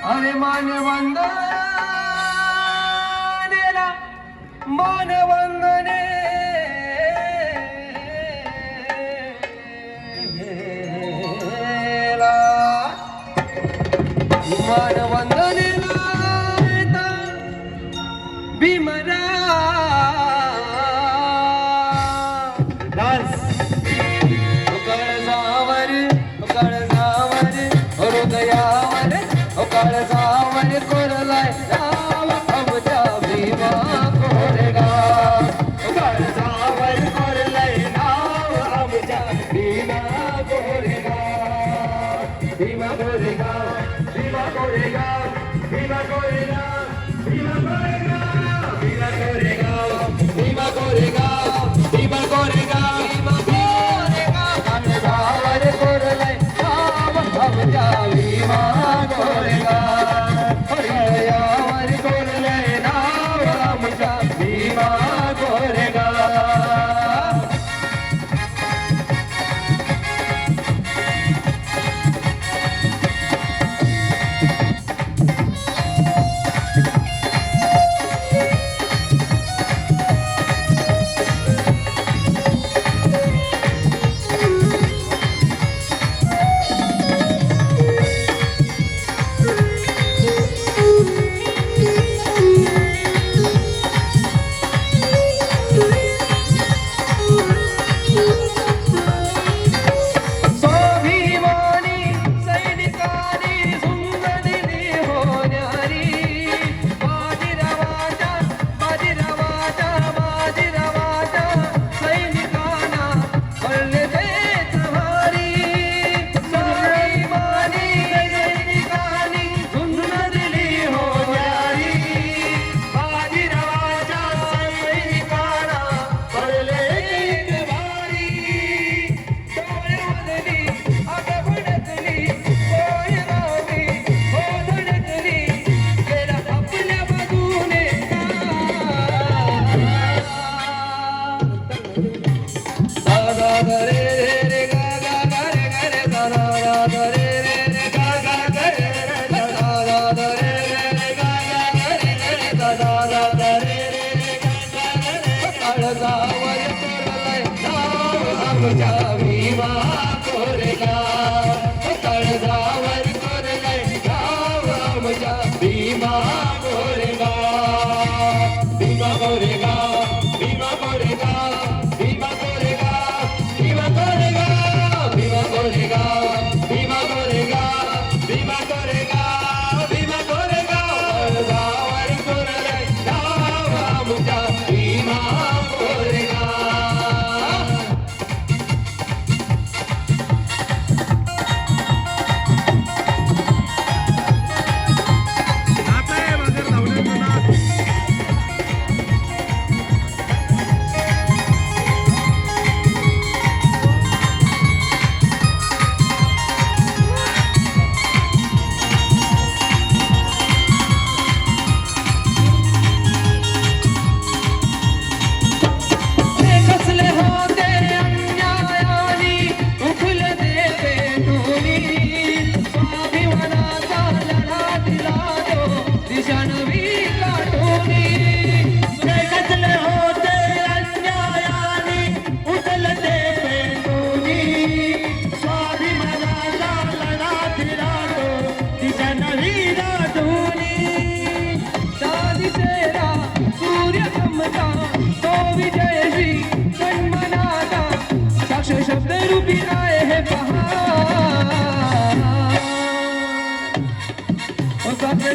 अरे मानवंदनेला मानवंदने मानवंदनेला भीमरा हृदयावर काळजावर कोरलाय नाव आमच्या भीमा कोरेगाव काळजावर कोरलाय नाव आमच्या भीमा कोरेगाव भीमा कोरेगाव भीमा कोरेगाव भीमा कोरेगाव भीमा कोरेगाव भीमा कोरेगाव भीमा कोरेगाव भीमा कोरेगाव काळजावर कोरलाय नाव आमच्या भीमा हृदयावर कोरले नाव आमच्या भीमा कोरेगाव भीमा कोरेगाव काळजावर कोरलाय नाव आमच्या भीमा कोरेगाव भीमा कोरेगाव भीमा कोरेगाव भीमा कोरेगाव भीमा कोरेगाव भीमा कोरेगाव भीमा कोरेगाव भीमा कोरेगाव भीमा कोरेगाव काळजावर कोरलाय नाव आमच्या भीमा कोरेगाव शब्द रूपी आए है पहाड़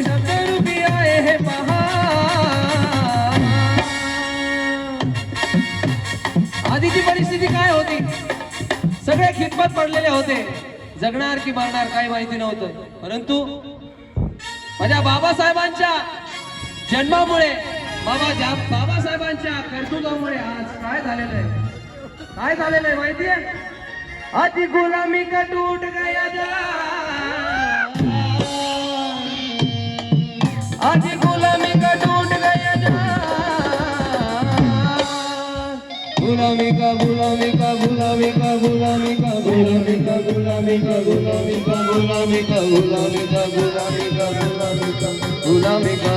शब्द रूपी आए है पहाड़ आधीची परिस्थिती काय होती सगळे खिदमत पडलेले होते जगणार की मरणार काही माहिती नव्हतं परंतु माझ्या बाबासाहेबांच्या जन्मामुळे बाबासाहेबांच्या कर्तृत्वामुळे आज काय झालेलं आहे माहिती है आज गुलामी का टूट गया जा आज गुलामी का टूट गया जा गुलामी का गुलामी का गुलामी का गुलामी का गुलामी का गुलामी का गुलामी का गुलामी का गुलामी का गुलामी का गुलामी का गुलामी का